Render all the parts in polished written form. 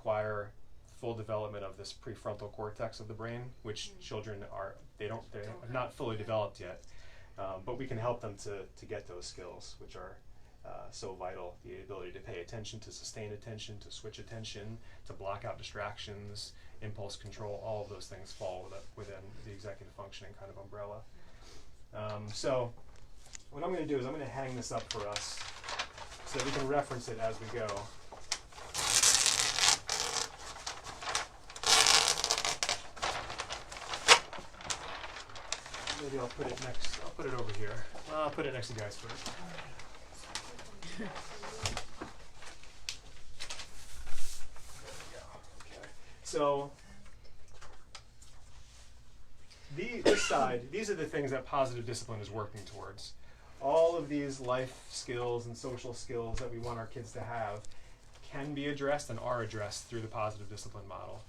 require full development of this prefrontal cortex of the brain, which children they're not fully developed yet, but we can help them to get those skills, which are so vital. The ability to pay attention, to sustain attention, to switch attention, to block out distractions, impulse control, all of those things fall within the executive functioning kind of umbrella. So what I'm going to do is I'm going to hang this up for us so that we can reference it as we go. Maybe I'll put it over here. I'll put it next to guys first. There we go. Okay. So this side, these are the things that positive discipline is working towards. All of these life skills and social skills that we want our kids to have can be addressed and are addressed through the positive discipline model.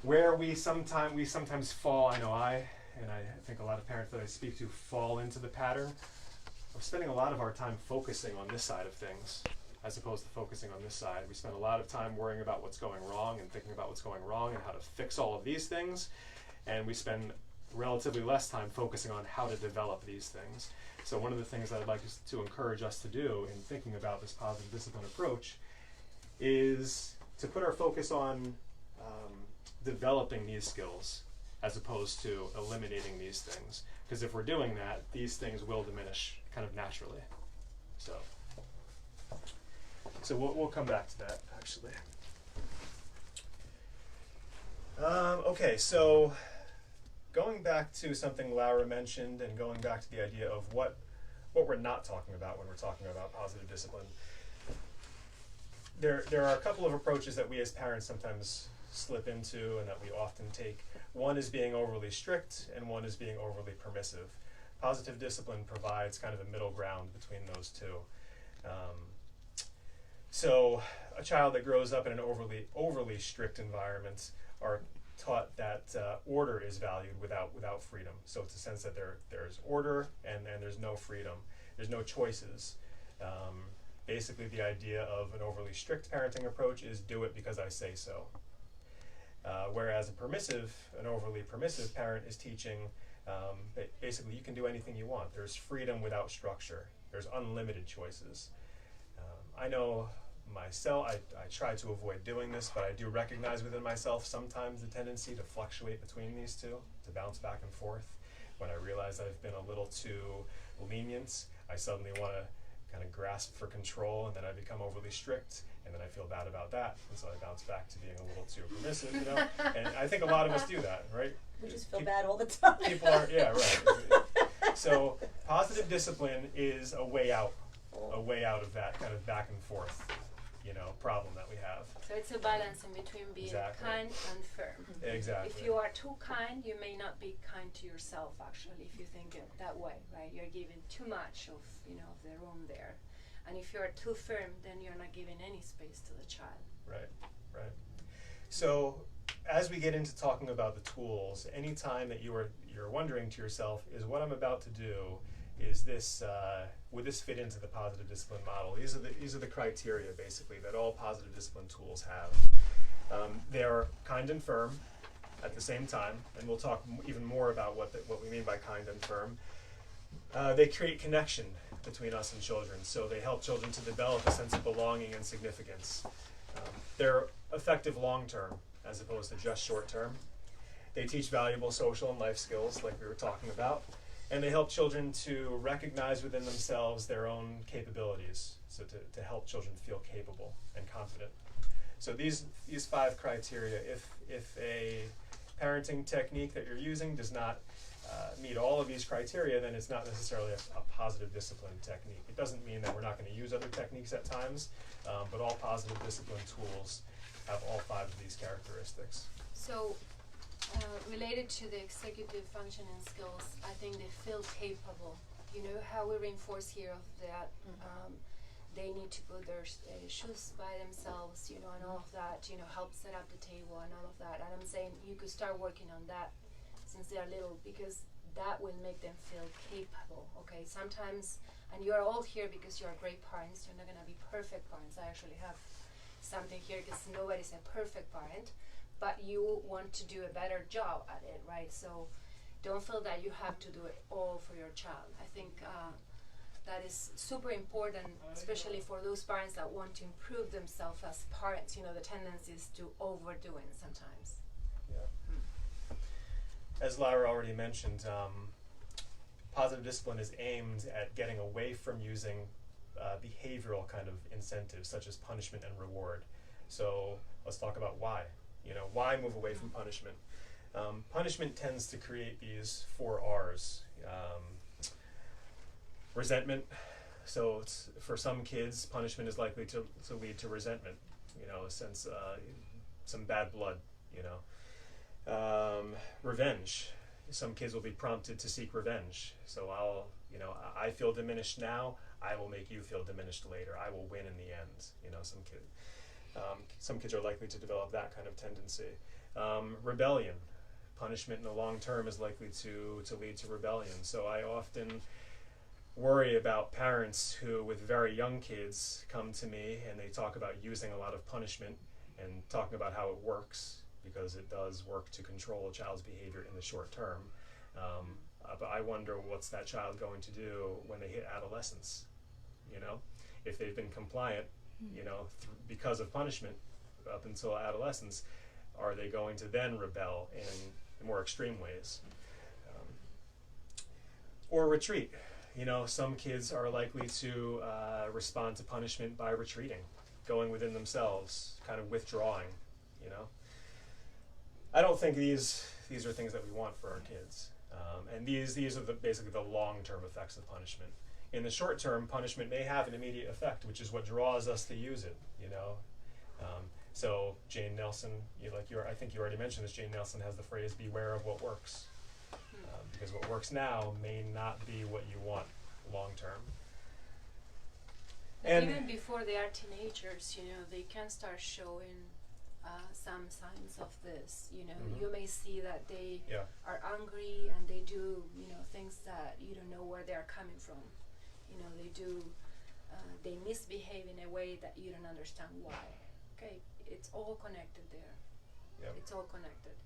Where we sometimes fall, I think a lot of parents that I speak to fall into the pattern of spending a lot of our time focusing on this side of things as opposed to focusing on this side. We spend a lot of time worrying about what's going wrong and thinking about what's going wrong and how to fix all of these things, and we spend relatively less time focusing on how to develop these things. So one of the things that I'd like to encourage us to do in thinking about this positive discipline approach is to put our focus on developing these skills as opposed to eliminating these things. Because if we're doing that, these things will diminish kind of naturally. So we'll come back to that, actually. Okay, so going back to something Laura mentioned and going back to the idea of what we're not talking about when we're talking about positive discipline. There are a couple of approaches that we as parents sometimes slip into and that we often take. One is being overly strict and one is being overly permissive. Positive discipline provides kind of a middle ground between those two. So a child that grows up in an overly strict environment are taught that order is valued without freedom. So it's a sense that there's order and there's no freedom. There's no choices. Basically the idea of an overly strict parenting approach is do it because I say so. Whereas an overly permissive parent is teaching basically you can do anything you want. There's freedom without structure. There's unlimited choices. I know myself, I try to avoid doing this, but I do recognize within myself sometimes the tendency to fluctuate between these two, to bounce back and forth. When I realize that I've been a little too lenient, I suddenly want to kind of grasp for control, and then I become overly strict, and then I feel bad about that, and so I bounce back to being a little too permissive, you know? And I think a lot of us do that, right? We just feel bad all the time. People are, yeah, right. So positive discipline is a way out of that kind of back and forth, problem that we have. So it's a balance in between being kind and firm. Exactly. If you are too kind, you may not be kind to yourself, actually, if you think it that way, right? You're giving too much of the room there. And if you're too firm, then you're not giving any space to the child. Right. So as we get into talking about the tools, anytime that you're wondering to yourself, is what I'm about to do, is this would this fit into the positive discipline model? These are the criteria basically that all positive discipline tools have. They're kind and firm at the same time, and we'll talk even more about what we mean by kind and firm. They create connection between us and children, so they help children to develop a sense of belonging and significance. They're effective long-term as opposed to just short-term. They teach valuable social and life skills like we were talking about, and they help children to recognize within themselves their own capabilities, so to help children feel capable and confident. So these 5 criteria, if a parenting technique that you're using does not meet all of these criteria, then it's not necessarily a positive discipline technique. It doesn't mean that we're not going to use other techniques at times, but all positive discipline tools have all 5 of these characteristics. So related to the executive functioning skills, I think they feel capable. You know how we reinforce here of that they need to put their shoes by themselves, and all of that, help set up the table and all of that. And I'm saying you could start working on that since they are little, because that will make them feel capable, okay? Sometimes, and you're all here because you're great parents, you're not going to be perfect parents. I actually have something here because nobody's a perfect parent, but you want to do a better job at it, right? So don't feel that you have to do it all for your child. I think that is super important, especially for those parents that want to improve themselves as parents. You know, the tendency is to overdo it sometimes. Yeah. As Lara already mentioned, positive discipline is aimed at getting away from using behavioral kind of incentives such as punishment and reward. So let's talk about why. You know, why move away from punishment? Punishment tends to create these 4 R's. Resentment. So it's, for some kids, punishment is likely to lead to resentment. You know, a sense, some bad blood. You know, revenge. Some kids will be prompted to seek revenge. So I feel diminished now. I will make you feel diminished later. I will win in the end. You know, some kids are likely to develop that kind of tendency. Rebellion. Punishment in the long term is likely to lead to rebellion. So I often worry about parents who, with very young kids, come to me and they talk about using a lot of punishment and talking about how it works, because it does work to control a child's behavior in the short term. But I wonder what's that child going to do when they hit adolescence, you know? If they've been compliant, you know, because of punishment up until adolescence, are they going to then rebel in more extreme ways? Or retreat. You know, some kids are likely to respond to punishment by retreating, going within themselves, kind of withdrawing, you know? I don't think these are things that we want for our kids. And these are basically the long-term effects of punishment. In the short term, punishment may have an immediate effect, which is what draws us to use it, you know? So Jane Nelson, I think you already mentioned this, Jane Nelson has the phrase, beware of what works. Because what works now may not be what you want long term. And even before they are teenagers, you know, they can start showing some signs of this. You know, you may see that they are angry and they do, you know, things that you don't know where they are coming from. You know, they misbehave in a way that you don't understand why. Okay, it's all connected there. Yep. It's all connected.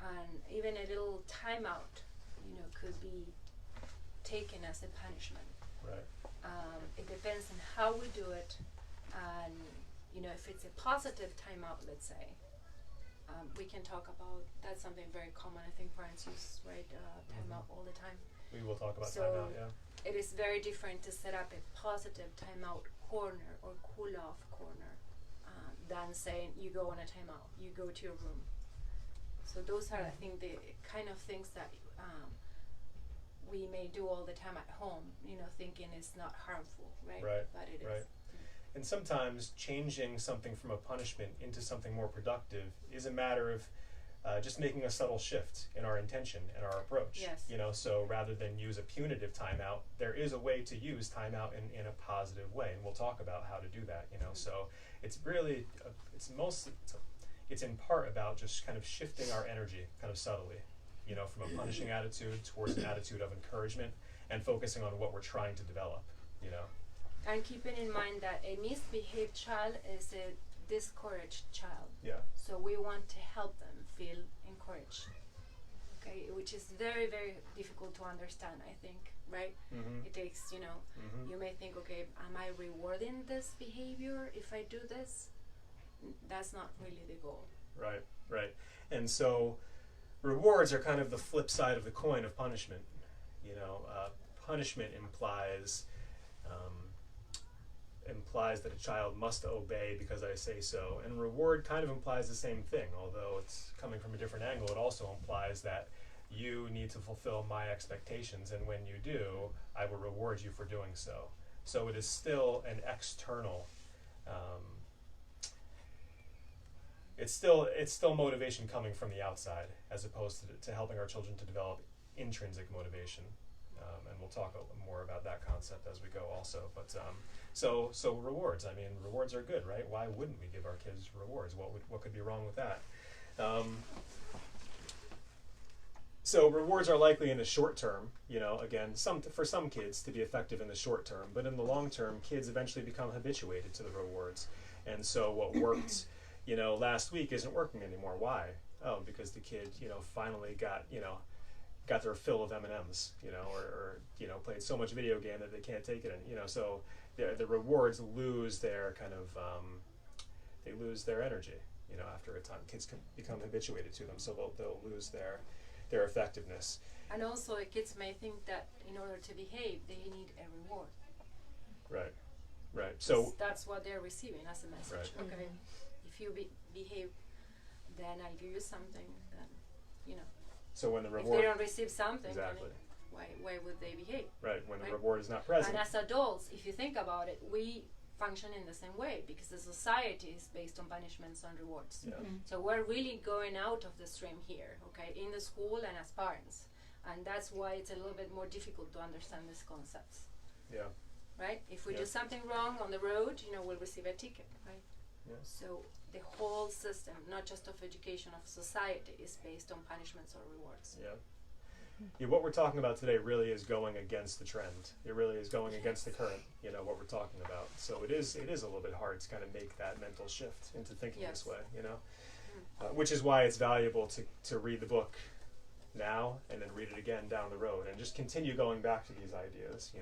And even a little timeout, you know, could be taken as a punishment. Right. It depends on how we do it, and you know, if it's a positive timeout, let's say, we can talk about that's something very common. I think parents use timeout all the time. We will talk about So timeout. Yeah. It is very different to set up a positive timeout corner or cool off corner than saying you go on a timeout, you go to your room. So those are, I think, the kind of things that we may do all the time at home, you know, thinking it's not harmful, right? Right. But it Right. is. And sometimes changing something from a punishment into something more productive is a matter of just making a subtle shift in our intention and our approach. Yes. You know, so rather than use a punitive timeout, there is a way to use timeout in a positive way, and we'll talk about how to do that. You know, so it's really it's in part about just kind of shifting our energy kind of subtly, you know, from a punishing attitude towards an attitude of encouragement and focusing on what we're trying to develop, you know. And keeping in mind that a misbehaved child is a discouraged child. Yeah. So we want to help them feel encouraged. Okay, which is very, very difficult to understand, I think, right? Mm-hmm. It takes, you know, you may think, okay, am I rewarding this behavior if I do this? That's not really the goal. Right, right. And so rewards are kind of the flip side of the coin of punishment. You know, punishment implies that a child must obey because I say so, and reward kind of implies the same thing, although it's coming from a different angle. It also implies that you need to fulfill my expectations, and when you do, I will reward you for doing so. So it is still an external it's still motivation coming from the outside, as opposed to helping our children to develop intrinsic motivation, and we'll talk a little more about that concept as we go also. But so rewards, I mean, rewards are good, right? Why wouldn't we give our kids rewards? What could be wrong with that? So rewards are likely in the short term, you know, again, for some kids to be effective in the short term, but in the long term, kids eventually become habituated to the rewards. And so what worked, last week isn't working anymore. Why? Oh, because the kid, finally got their fill of M&Ms, or played so much video game that they can't take it. And, so the rewards lose their kind of, they lose their energy, after a time. Kids can become habituated to them, so they'll lose their effectiveness. And also, kids may think that in order to behave, they need a reward. Right. So that's what they're receiving as a message. Right. Okay, if you behave, then I'll give you something. Then, So when the if reward, they don't receive something, exactly. Then why would they behave? Right. When right? the reward is not present. And as adults, if you think about it, we function in the same way because the society is based on punishments and rewards. Yeah. So we're really going out of the stream here, okay, in the school and as parents. And that's why it's a little bit more difficult to understand these concepts. Yeah. Right? If we Yeah. do something wrong on the road, we'll receive a ticket, right? Yeah. So the whole system, not just of education, of society, is based on punishments or rewards. Yeah. Yeah, what we're talking about today really is going against the trend. It really is going against the current, what we're talking about. So it is a little bit hard to kind of make that mental shift into thinking Yes. this way, which is why it's valuable to read the book now and then read it again down the road and just continue going back to these ideas,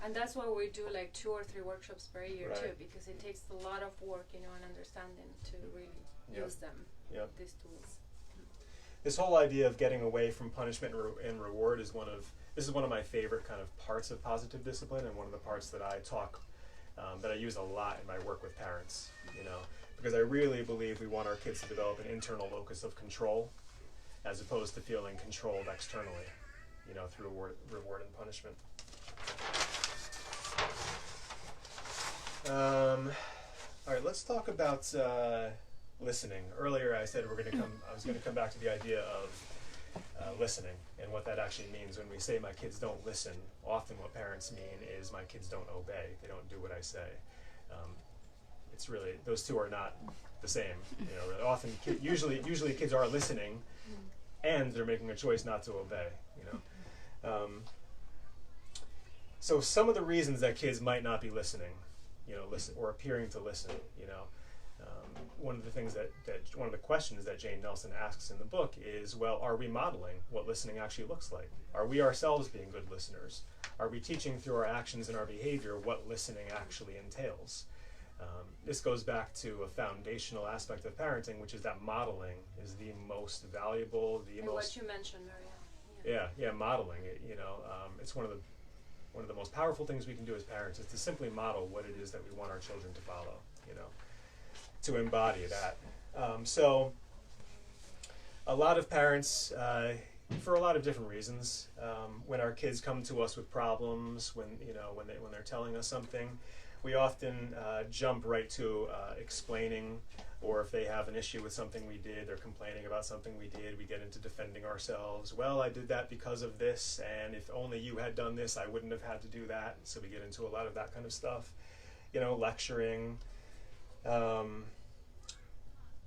And that's why we do like 2 or 3 workshops per year Right. too, because it takes a lot of work, and understanding to really Yep. use them, Yep. these tools. This whole idea of getting away from punishment and reward is one of my favorite kind of parts of positive discipline, and one of the parts that I that I use a lot in my work with parents, because I really believe we want our kids to develop an internal locus of control as opposed to feeling controlled externally, through reward and punishment. All right, let's talk about listening. Earlier I said I was going to come back to the idea of listening and what that actually means. When we say my kids don't listen, often what parents mean is my kids don't obey. They don't do what I say. It's really, those two are not the same. Really often, usually kids are listening, and they're making a choice not to obey. So some of the reasons that kids might not be listening, listen or appearing to listen, one of the things one of the questions that Jane Nelson asks in the book is, well, are we modeling what listening actually looks like? Are we ourselves being good listeners? Are we teaching through our actions and our behavior what listening actually entails? This goes back to a foundational aspect of parenting, which is that modeling is the most valuable, What you mentioned, Maria. Yeah, modeling. It's one of the most powerful things we can do as parents is to simply model what it is that we want our children to follow, to embody that. So a lot of parents, for a lot of different reasons, when our kids come to us with problems, when they're telling us something, we often jump right to explaining, or if they have an issue with something we did, they're complaining about something we did, we get into defending ourselves. Well, I did that because of this, and if only you had done this, I wouldn't have had to do that. So we get into a lot of that kind of stuff. Lecturing.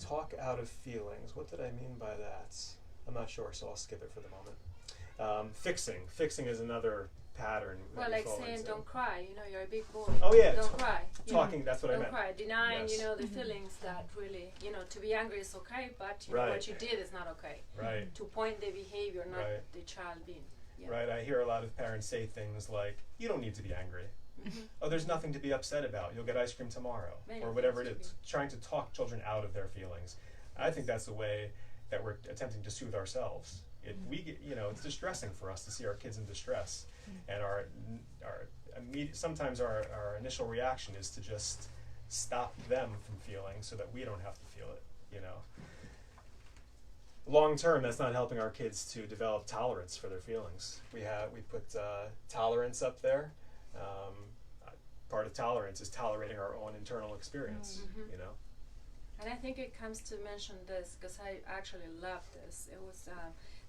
Talk out of feelings. What did I mean by that? I'm not sure, so I'll skip it for the moment. Fixing is another pattern. Well, like saying, don't cry, you're a big boy. Oh yeah, don't cry. Talking, that's what I meant. Don't cry, denying, Yes. The feelings that really, to be angry is okay, but Right. what you did is not okay. Right. To point the behavior, not Right. the child being. Yeah. Right, I hear a lot of parents say things like, you don't need to be angry. Oh, there's nothing to be upset about. You'll get ice cream tomorrow. Many or whatever it things is. Trying to talk children out of their feelings. I think that's the way that we're attempting to soothe ourselves. It's distressing for us to see our kids in distress. And our sometimes our initial reaction is to just stop them from feeling so that we don't have to feel it, Long term, that's not helping our kids to develop tolerance for their feelings. We put tolerance up there. Part of tolerance is tolerating our own internal experience, And I think it comes to mention this because I actually love this. It was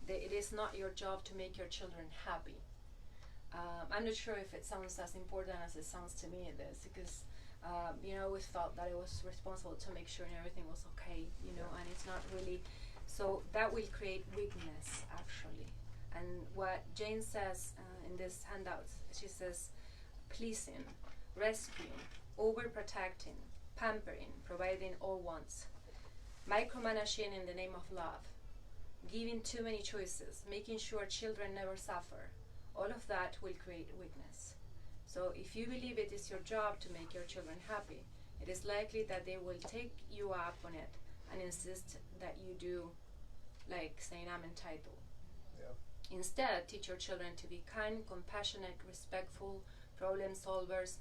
it is not your job to make your children happy. I'm not sure if it sounds as important as it sounds to me. It is because I always felt that it was responsible to make sure everything was okay, and it's not really. So that will create weakness actually. And what Jane says in this handout, she says, pleasing, rescuing, overprotecting, pampering, providing all wants, micromanaging in the name of love, giving too many choices, making sure children never suffer, all of that will create weakness. So if you believe it is your job to make your children happy, it is likely that they will take you up on it and insist that you do, like saying I'm entitled. Yeah. Instead, teach your children to be kind, compassionate, respectful, problem solvers,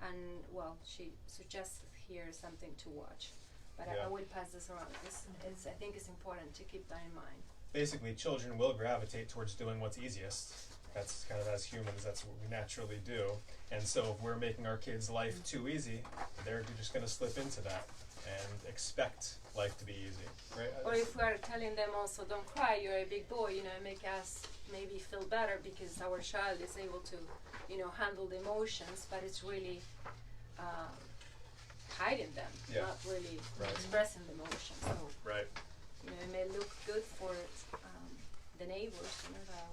and well, she suggests here something to watch. But Yeah. I will pass this around. I think it's important to keep that in mind. Basically, children will gravitate towards doing what's easiest. That's kind of, as humans, that's what we naturally do. And so if we're making our kids' life too easy, they're just going to slip into that and expect life to be easy, right? Or if we are telling them also, don't cry, you're a big boy, make us maybe feel better because our child is able to, handle the emotions, but it's really hiding them, Yeah. not really Right. expressing the emotions. So, Right. it may look good for the neighbors, that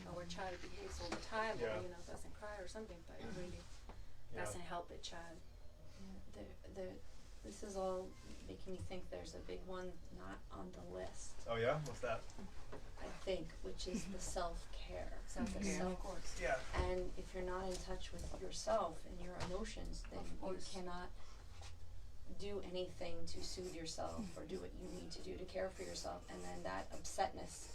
our child behaves all the time, Yeah. or doesn't cry or something, but it really Yeah. doesn't help the child. This is all making me think there's a big one not on the list, Oh yeah? What's that? I think, which is the self-care. Self-care, So- of course. Yeah. And if you're not in touch with yourself and your emotions, then Of you course. cannot do anything to soothe yourself or do what you need to do to care for yourself. And then that upsetness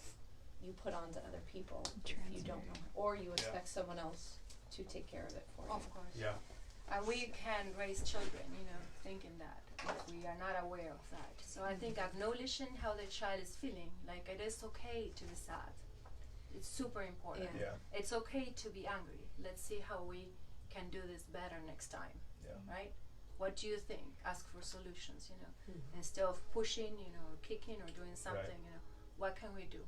you put onto other people if you don't know, or you expect someone else to take care of it for you. Of course. Yeah. And we can raise children, thinking that, if we are not aware of that. So I think acknowledging how the child is feeling, like it is okay to be sad. It's super important. Yeah. It's okay to be angry. Let's see how we can do this better next time, Yeah. right? What do you think? Ask for solutions, Instead of pushing, or kicking or doing something, what can we do?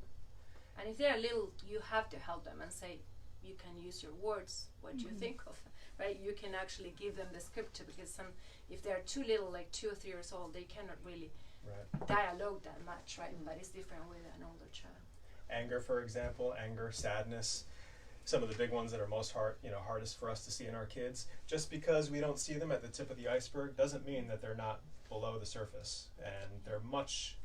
And if they're little, you have to help them and say, you can use your words, what do you think of, right? You can actually give them the script, because if they're too little, like 2 or 3 years old, they cannot really Right. dialogue that much, right? But it's different with an older child. Anger, for example, sadness, some of the big ones that are hardest for us to see in our kids. Just because we don't see them at the tip of the iceberg doesn't mean that they're not below the surface, and they're much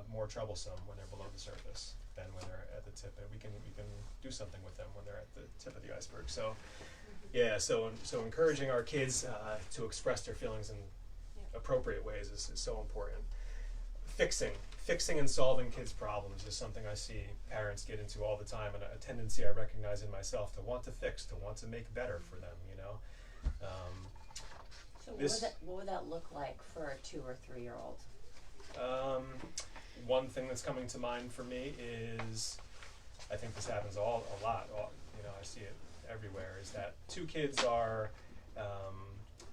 more troublesome when they're below the surface than when they're at the tip. And we can do something with them when they're at the tip of the iceberg. So, yeah. So encouraging our kids to express their feelings in appropriate ways is so important. Fixing and solving kids' problems is something I see parents get into all the time, and a tendency I recognize in myself to want to fix, to want to make better for them, So This- what would that look like for a 2 or 3 year old? One thing that's coming to mind for me is, I think this happens a lot, I see it everywhere, is that two kids are,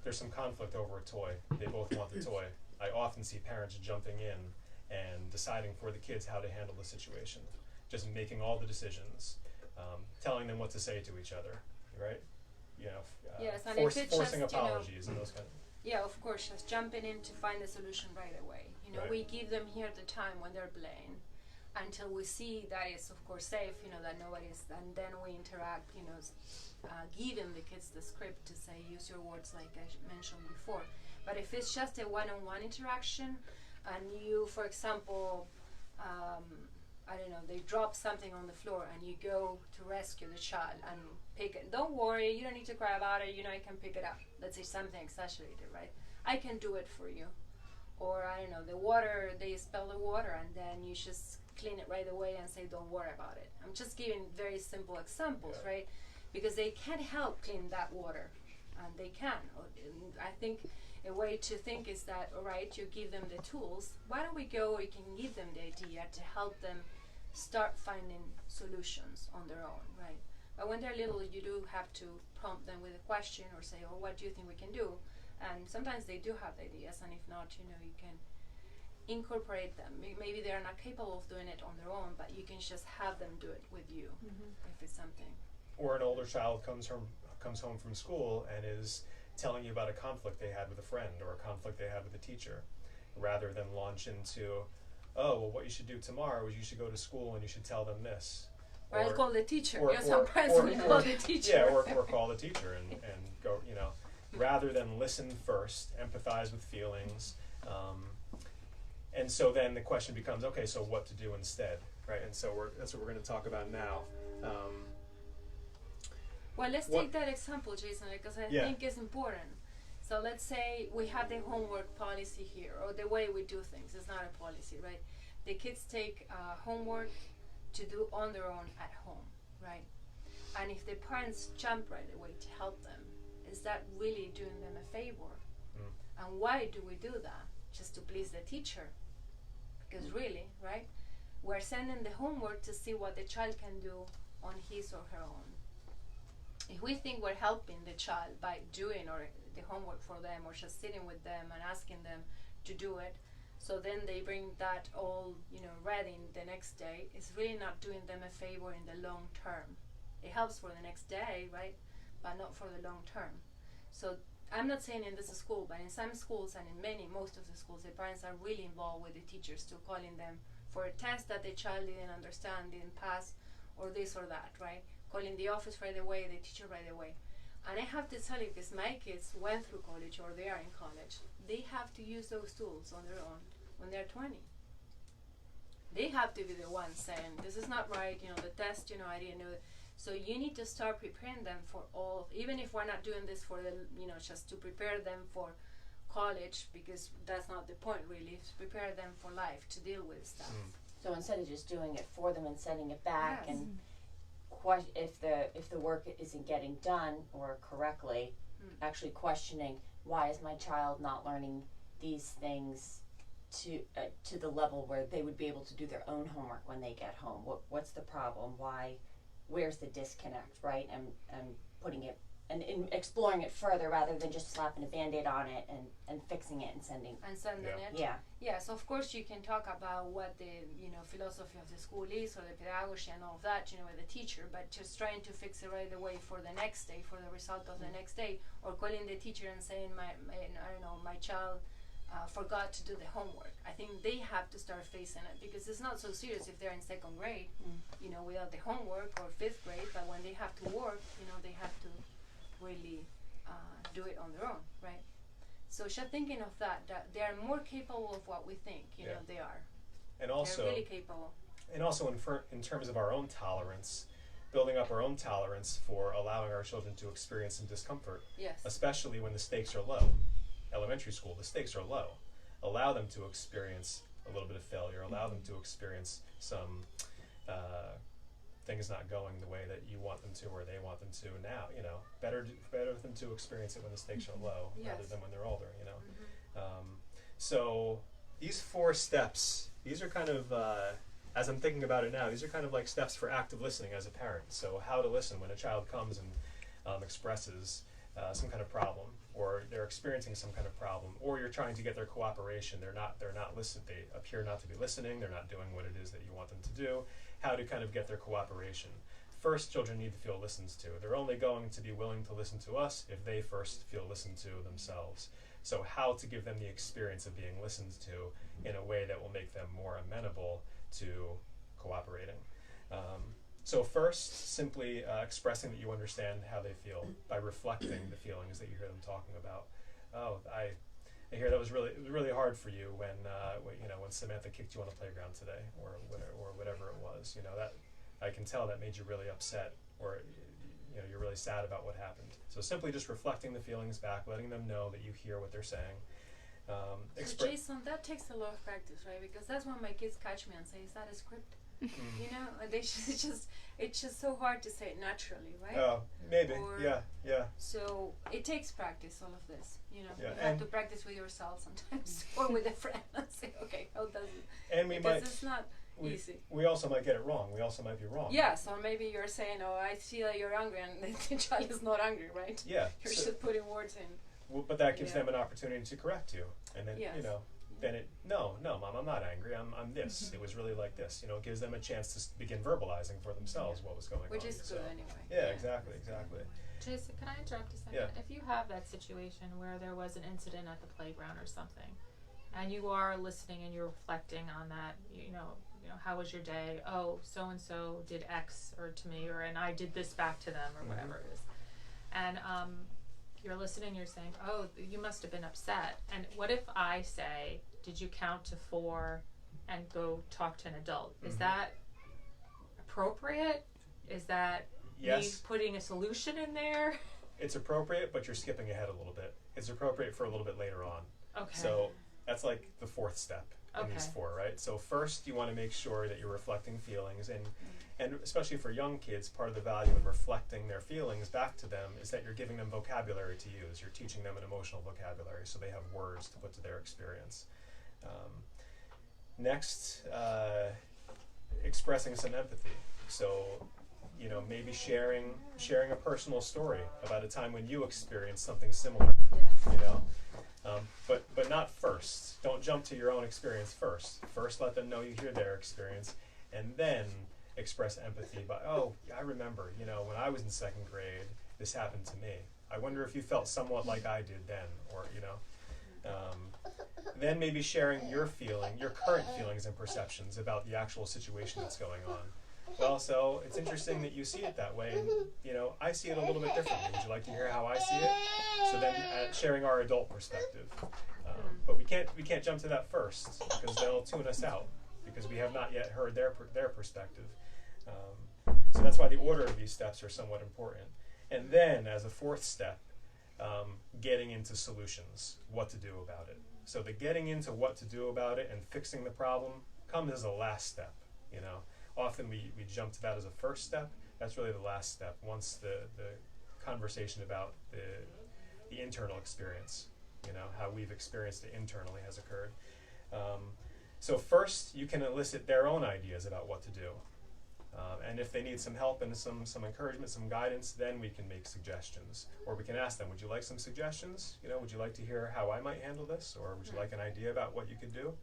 there's some conflict over a toy. They both want the toy. I often see parents jumping in and deciding for the kids how to handle the situation, just making all the decisions, telling them what to say to each other, right? Yes, and if it's forcing just, apologies and those kind of. Yeah, of course, just jumping in to find the solution right away. Right. We give them here the time when they're playing until we see that it's, of course, safe, that nobody's, and then we interact, giving the kids the script to say, use your words like I mentioned before. But if it's just a one-on-one interaction, and you, for example, they drop something on the floor and you go to rescue the child and pick it. Don't worry, you don't need to cry about it, I can pick it up. Let's say something exaggerated, right? I can do it for you. Or, the water, they spill the water and then you just clean it right away and say, don't worry about it. I'm just giving very simple examples, Yeah. right? Because they can't help clean that water, and they can. I think a way to think is that, all right, you give them the tools. Why don't we go, you can give them the idea to help them start finding solutions on their own, right? But when they're little, you do have to prompt them with a question or say, oh, what do you think we can do? And sometimes they do have ideas, and if not, you can incorporate them. Maybe they're not capable of doing it on their own, but you can just have them do it with you if it's something. Or an older child comes home from school and is telling you about a conflict they had with a friend or a conflict they had with a teacher, rather than launch into, oh, well, what you should do tomorrow is you should go to school and you should tell them this. Or I'll call the teacher. or- Some parents or- will or- call the teacher. Yeah, or call the teacher and go, rather than listen first, empathize with feelings. And so then the question becomes, okay, so what to do instead, right? And so that's what we're going to talk about now. Well, let's take that example, Jason, because I think it's important. So let's say we have the homework policy here, or the way we do things. It's not a policy, right? The kids take homework to do on their own at home, right? And if the parents jump right away to help them, is that really doing them a favor? And why do we do that? Just to please the teacher? Because really, right? We're sending the homework to see what the child can do on his or her own. If we think we're helping the child by doing the homework for them, or just sitting with them and asking them to do it, so then they bring that all, ready the next day, it's really not doing them a favor in the long term. It helps for the next day, right? But not for the long term. So I'm not saying in this school, but in some schools and in most of the schools, the parents are really involved with the teachers to calling them for a test that the child didn't understand, didn't pass, or this or that, right? Calling the office right away, the teacher right away. And I have to tell you, because my kids went through college or they are in college, they have to use those tools on their own when they're 20. They have to be the ones saying, this is not right, the test, I didn't know it. So you need to start preparing them for all, even if we're not doing this for the, just to prepare them for college, because that's not the point really, to prepare them for life, to deal with stuff. So instead of just doing it for them and sending it back, Yes. and if the work isn't getting done or correctly, actually questioning, why is my child not learning these things to the level where they would be able to do their own homework when they get home? What's the problem? Where's the disconnect, right? And putting it and exploring it further, rather than just slapping a Band-Aid on it and fixing it and sending it. Yeah. Yes, of course you can talk about what the philosophy of the school is, or the pedagogy and all of that, with the teacher, but just trying to fix it right away for the next day, for the result of the next day, or calling the teacher and saying my child forgot to do the homework. I think they have to start facing it, because it's not so serious if they're in second grade, without the homework, or fifth grade, but when they have to work, they have to really do it on their own, right? So just thinking of that they are more capable of what we think, they are. And also, they're really capable. And also in terms of our own tolerance, building up our own tolerance for allowing our children to experience some discomfort. Yes. Especially when the stakes are low. Elementary school, the stakes are low. Allow them to experience a little bit of failure. Allow them to experience some things not going the way that you want them to, or they want them to now. Better for them to experience it when the stakes are low, rather than when they're older. So these 4 steps, these are kind of, as I'm thinking about it now, these are kind of like steps for active listening as a parent. So how to listen when a child comes and expresses some kind of problem, or they're experiencing some kind of problem, or you're trying to get their cooperation. They're not listening. They appear not to be listening. They're not doing what it is that you want them to do. How to kind of get their cooperation. First, children need to feel listened to. They're only going to be willing to listen to us if they first feel listened to themselves. So how to give them the experience of being listened to in a way that will make them more amenable to cooperating. So first, simply expressing that you understand how they feel by reflecting the feelings that you hear them talking about. Oh, I hear that was really hard for you when Samantha kicked you on the playground today, or whatever it was. That I can tell that made you really upset, or you're really sad about what happened. So simply just reflecting the feelings back, letting them know that you hear what they're saying. So Jason, that takes a lot of practice, right? Because that's when my kids catch me and say, "Is that a script?" It's just so hard to say it naturally, right? Oh, maybe. Or yeah. So it takes practice, all of this. Yeah, You have to practice with yourself sometimes, or with a friend, and say, "Okay, how does it?" And because it's not easy. We also might get it wrong. We also might be wrong. Yes, or maybe you're saying, "Oh, I see that you're angry," and the child is not angry, right? Yeah. You're just putting words in. Well, but that gives them an opportunity to correct you, and then then no, Mom, I'm not angry. I'm this. It was really like this. It gives them a chance to begin verbalizing for themselves what was going on. Which is good anyway. Yeah, exactly. Jason, can I interrupt a second? Yeah. If you have that situation where there was an incident at the playground or something, and you are listening and you're reflecting on that, how was your day? Oh, so and so did X or to me, and I did this back to them, or whatever it is, and you're listening, you're saying, oh, you must have been upset. And what if I say, did you count to 4 and go talk to an adult? Is that appropriate? Is that me putting a solution in there? It's appropriate, but you're skipping ahead a little bit. It's appropriate for a little bit later on. Okay. So that's like the 4th step in these 4, right? So first you want to make sure that you're reflecting feelings, and especially for young kids, part of the value in reflecting their feelings back to them is that you're giving them vocabulary to use. You're teaching them an emotional vocabulary so they have words to put to their experience. Next, expressing some empathy. So, you know, maybe sharing a personal story about a time when you experienced something similar. You know, but not first. Don't jump to your own experience first. First, let them know you hear their experience, and then express empathy by, oh, I remember, you know, when I was in 2nd grade, this happened to me. I wonder if you felt somewhat like I did then, or, you know. Then maybe sharing your current feelings and perceptions about the actual situation that's going on. Well, so it's interesting that you see it that way, and, you know, I see it a little bit differently. Would you like to hear how I see it? So then sharing our adult perspective. But we can't jump to that first, because they'll tune us out, because we have not yet heard their perspective. So that's why the order of these steps are somewhat important. And then, as a 4th step, getting into solutions, what to do about it. So the getting into what to do about it and fixing the problem comes as a last step, you know. Often we jump to that as a first step. That's really the last step, once the conversation about the internal experience, you know, how we've experienced it internally has occurred. So first, you can elicit their own ideas about what to do. And if they need some help and some encouragement, some guidance, then we can make suggestions. Or we can ask them, would you like some suggestions? You know, would you like to hear how I might handle this? Or would you like an idea about what you could do?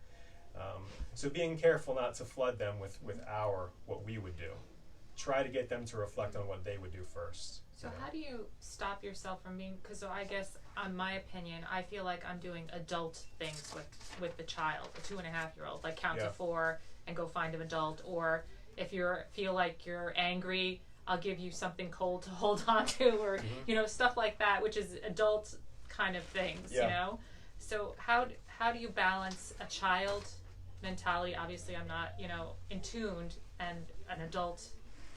So being careful not to flood them with what we would do. Try to get them to reflect on what they would do first. So how do you stop yourself from being, because so I guess, on my opinion, I feel like I'm doing adult things with the child, the 2.5-year-old, like count to 4 and go find an adult, or if feel like you're angry, I'll give you something cold to hold on to, or you know, stuff like that, which is adult kind of things, you know. So how do you balance a child mentality? Obviously, I'm not, you know, in tuned, and an adult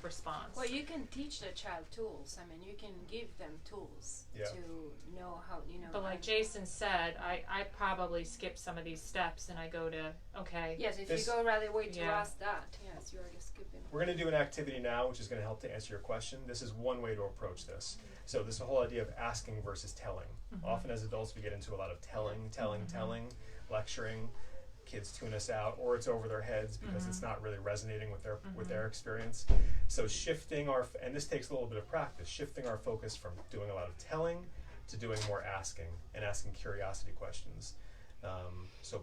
response. Well, you can teach the child tools. I mean, you can give them tools to know how, you know. But like Jason said, I probably skip some of these steps and I go to, okay. Yes, if you go right away to ask that, yes, you're already skipping. We're going to do an activity now, which is going to help to answer your question. This is one way to approach this. So this whole idea of asking versus telling. Often as adults, we get into a lot of telling, lecturing. Kids tune us out, or it's over their heads because it's not really resonating with their experience. So shifting and this takes a little bit of practice, shifting our focus from doing a lot of telling to doing more asking, and asking curiosity questions. So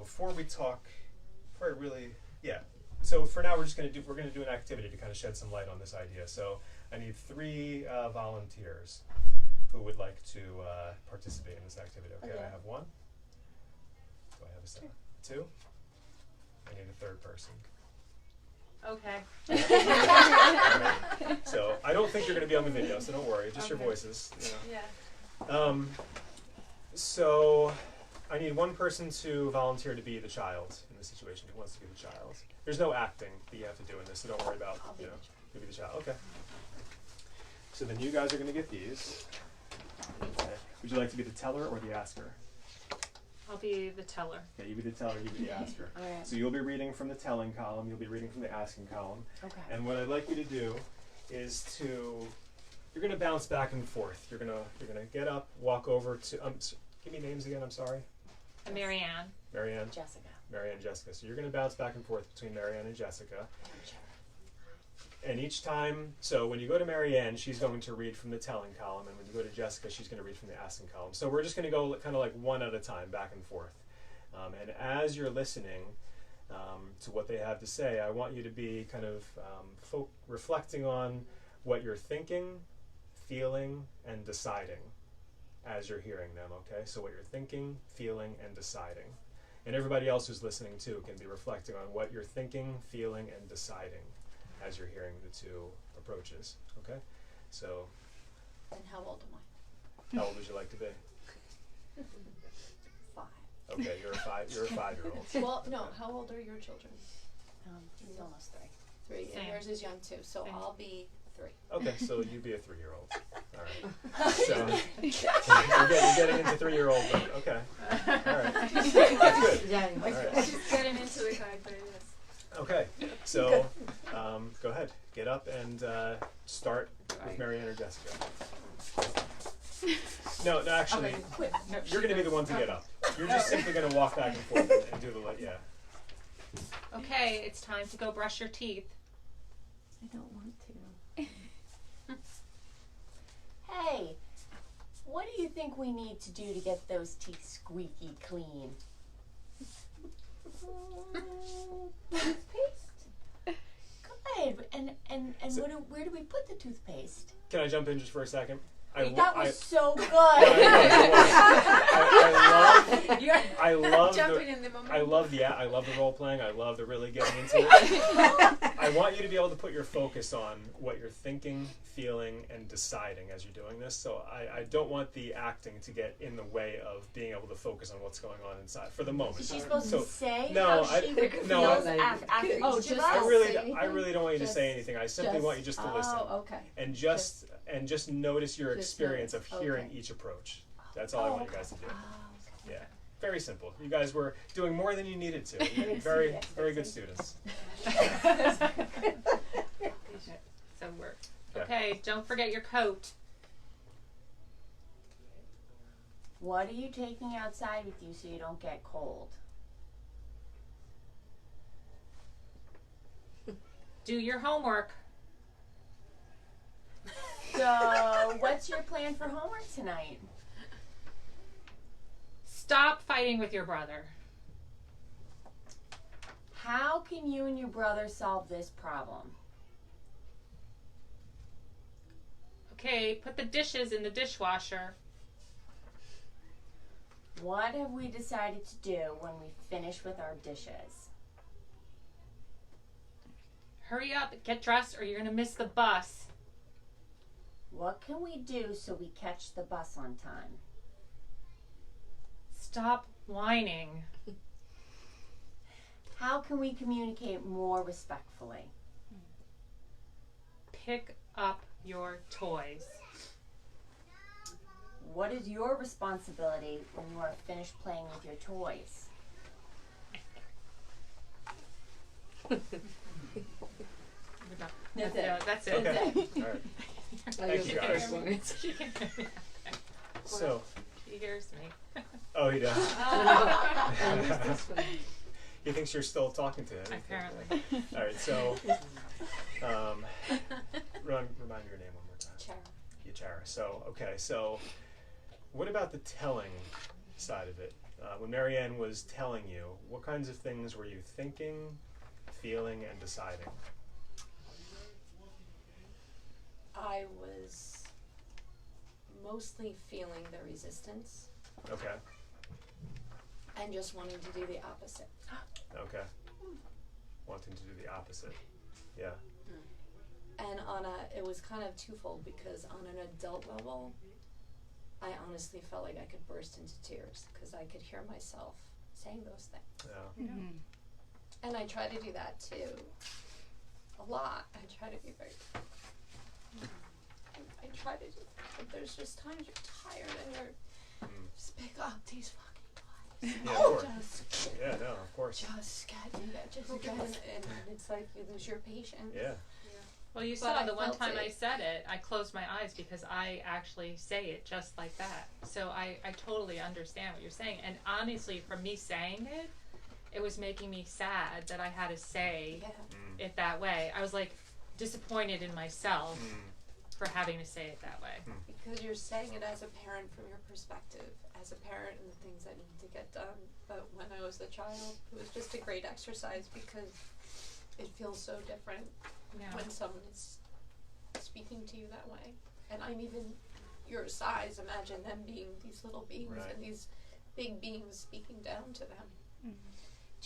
so for now we're going to do an activity to kind of shed some light on this idea. So I need 3 volunteers who would like to participate in this activity. Okay, I have 1. Do I have a second? 2. I need a 3rd person. Okay. So I don't think you're going to be on the video, so don't worry. Just your voices. You know. Yeah. So I need 1 person to volunteer to be the child in this situation. Who wants to be the child? There's no acting that you have to do in this, so don't worry about. You'll be the child. Okay. So then you guys are going to get these. Okay. Would you like to be the teller or the asker? I'll be the teller. Yeah, you be the teller, you be the asker. Alright. So you'll be reading from the telling column, you'll be reading from the asking column. Okay. And what I'd like you to do is you're gonna bounce back and forth. You're gonna get up, walk over to give me names again, I'm sorry. Marianne. Marianne. Jessica. Marianne, Jessica. So you're gonna bounce back and forth between Marianne and Jessica. And each time, so when you go to Marianne, she's going to read from the telling column, and when you go to Jessica, she's going to read from the asking column. So we're just going to go kind of like one at a time, back and forth. And as you're listening to what they have to say, I want you to be kind of reflecting on what you're thinking, feeling, and deciding as you're hearing them, okay? So what you're thinking, feeling, and deciding. And everybody else who's listening too can be reflecting on what you're thinking, feeling, and deciding as you're hearing the 2 approaches, okay? So. And how old am How old would you like to be? 5. Okay, you're a 5-year-old. Well, no. How old are your children? He's almost 3. 3. Same. And yours is young too. So Same. I'll be 3. Okay, so you'd be a 3-year-old. All right. So you're getting into 3-year-old, but okay. All right. That's good. All right. Just getting into the character, yes. Okay, so go ahead, get up and start with Marianne or Jessica. No, actually, you're going to be the one to get up. You're just simply going to walk back and forth and do the yeah. Okay, it's time to go brush your teeth. I don't want to. Hey, what do you think we need to do to get those teeth squeaky clean? Toothpaste? Good. And So- where do we put the toothpaste? Can I jump in just for a second? That was so good. I love Jumping in the moment. I love the role playing. I love the really getting into it. I want you to be able to put your focus on what you're thinking, feeling, and deciding as you're doing this. So I don't want the acting to get in the way of being able to focus on what's going on inside for the moment. Is she supposed So- to say no, how she feels no, after each Oh, of just us? I Say really don't want you to Just- say anything. I simply want you just to listen Oh, okay. and just notice your Just experience of notice, hearing okay. each approach. That's all I want you guys to do. Oh, Yeah, very simple. You guys were doing more than you needed to. You're very, very good students. So we're Yeah. okay. Don't forget your coat. What are you taking outside with you so you don't get cold? Do your homework. So, what's your plan for homework tonight? Stop fighting with your brother. How can you and your brother solve this problem? Okay, put the dishes in the dishwasher. What have we decided to do when we finish with our dishes? Hurry up, get dressed, or you're gonna miss the bus. What can we do so we catch the bus on time? Stop whining. How can we communicate more respectfully? Pick up your toys. What is your responsibility when you are finished playing with your toys? That's it. That's it. Okay. All right. I Thank you, guys. guys. So, She hears me. oh, he does. I used this one. He thinks you're still talking to him. Apparently. All right. So, remind me your name one more time. Chara. Chara. So, okay. So, what about the telling side of it? When Marianne was telling you, what kinds of things were you thinking, feeling, and deciding? I was mostly feeling the resistance Okay. and just wanting to do the opposite. Okay. Wanting to do the opposite. Yeah. And it was kind of twofold because on an adult level, I honestly felt like I could burst into tears because I could hear myself saying those things. Yeah. And I try to do that too. A lot. I try to be very. I try to do, but there's just times you're tired and you're just pick up these fucking toys. Yeah, of course. Just Yeah, no, of course. just get, and it's like you lose your patience. Yeah. Well, you But saw I the one felt time I it. said it, I closed my eyes because I actually say it just like that. So I totally understand what you're saying. And honestly, from me saying it, it was making me sad that I had to say Yeah. it that way. I was like disappointed in myself for having to say it that way. Because you're saying it as a parent from your perspective, as a parent and the things that need to get done. But when I was a child, it was just a great exercise because it feels so different Yeah. when someone is speaking to you that way. And I'm even your size, imagine them being these little beings Right. and these big beings speaking down to them.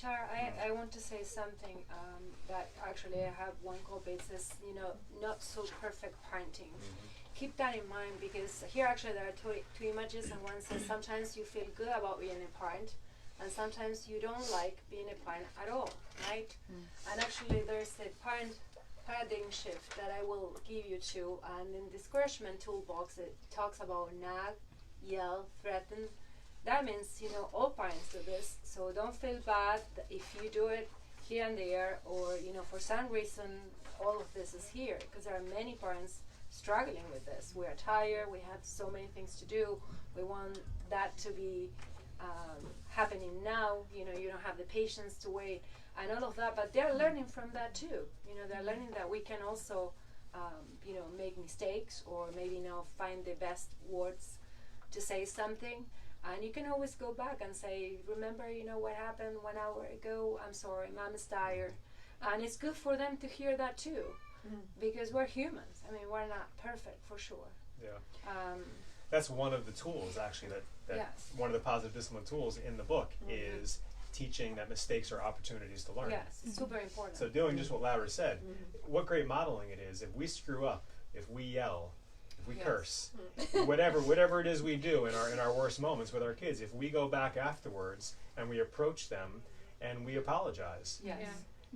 Char, I want to say something that actually I have one copy. It says, not so perfect parenting. Keep that in mind, because here actually there are two images, and one says sometimes you feel good about being a parent, and sometimes you don't like being a parent at all, right? And actually there's a paradigm shift that I will give you to, and in discouragement toolbox it talks about nag, yell, threaten. That means, all parents do this, so don't feel bad if you do it here and there, or, for some reason all of this is here, because there are many parents struggling with this. We are tired, we have so many things to do, we want that to be happening now, you don't have the patience to wait, and all of that, but they're learning from that too. They're learning that we can also, make mistakes, or maybe find the best words to say something. And you can always go back and say, remember, what happened 1 hour ago? I'm sorry, mom is tired. And it's good for them to hear that too, because we're humans. I mean, we're not perfect for sure. Yeah. That's one of the tools, actually, that Yes. one of the positive discipline tools in the book is teaching that mistakes are opportunities to learn. Yes, it's super important. So doing just what Laura said, what great modeling it is. If we screw up, if we yell, we curse, whatever it is we do in our worst moments with our kids, if we go back afterwards and we approach them and we apologize, Yes.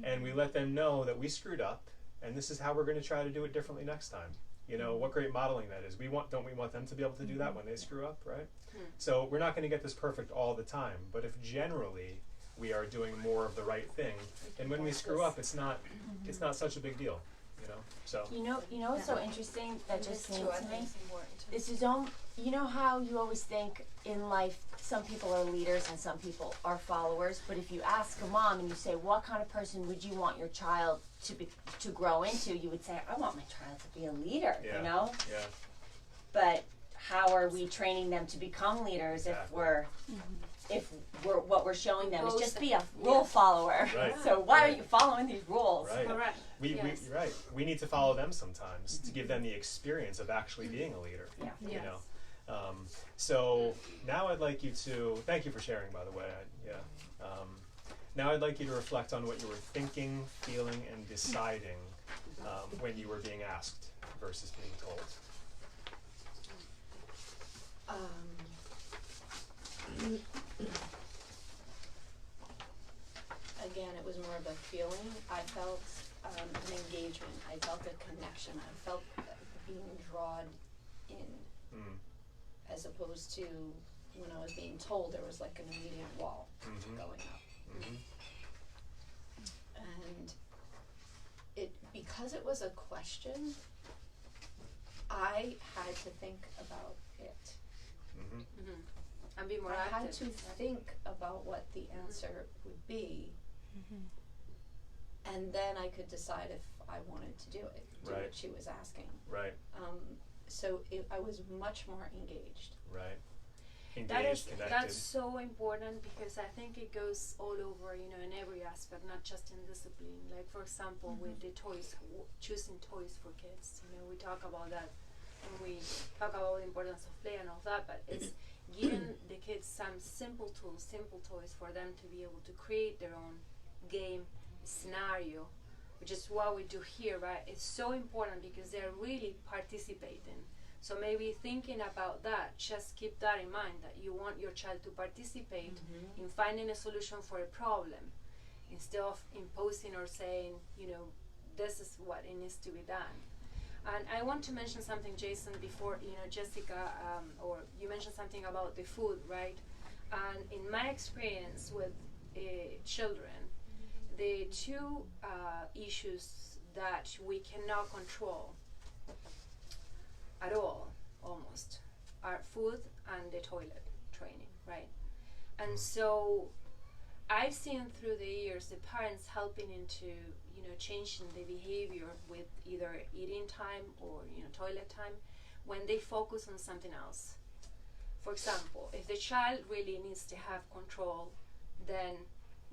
and we let them know that we screwed up and this is how we're going to try to do it differently next time. What great modeling that is. Don't we want them to be able to do that when they screw up, right? So we're not going to get this perfect all the time, but if generally we are doing more of the right thing, and when we screw up, it's not such a big deal. So What's so interesting that just came to me? It's Is how you always think in life some people are leaders and some people are followers, but if you ask a mom and you say, what kind of person would you want your child to grow into, you would say, I want my child to be a leader, Yeah. But how are we training them to become leaders if what we're showing them is just be a rule follower? Right. So why are you following these rules? Right. correct. You're right. We need to follow them sometimes to give them the experience of actually being a leader. Yeah. So now I'd like you to thank you for sharing, by the way. Now I'd like you to reflect on what you were thinking, feeling, and deciding when you were being asked versus being told. Again, it was more of a feeling. I felt an engagement. I felt a connection. I felt being drawn in, as opposed to when I was being told there was like an immediate wall going up. And because it was a question, I had to think about it. And be more I had active. to think about what the answer would be, and then I could decide if I wanted to do it, do Right. what she was asking. Right. So I was much more engaged. Right. Connected. That's so important, because I think it goes all over, in every aspect, not just in discipline. Like, for example, with the toys, choosing toys for kids. We talk about that, and we talk about the importance of play and all that, but it's giving the kids some simple tools, simple toys for them to be able to create their own game scenario, which is what we do here, right? It's so important because they're really participating. So maybe thinking about that, just keep that in mind, that you want your child to participate in finding a solution for a problem, instead of imposing or saying, this is what it needs to be done. And I want to mention something, Jason, before, Jessica, or you mentioned something about the food, right? And in my experience with children, the two issues that we cannot control at all, almost, are food and the toilet training, right? And so I've seen through the years the parents helping into, changing the behavior with either eating time or, toilet time, when they focus on something else. For example, if the child really needs to have control, then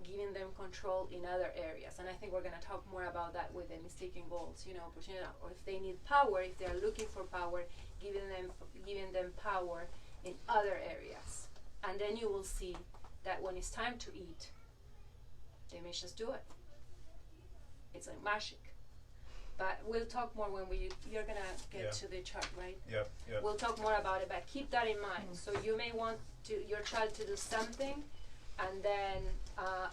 giving them control in other areas. And I think we're going to talk more about that with the mistaken goals, opportunity, or if they need power, if they're looking for power, giving them power in other areas. And then you will see that when it's time to eat, they may just do it. It's like magic. But we'll talk more when you're gonna get to the chart, right? Yep. We'll talk more about it, but keep that in mind. So you may want your child to do something, and then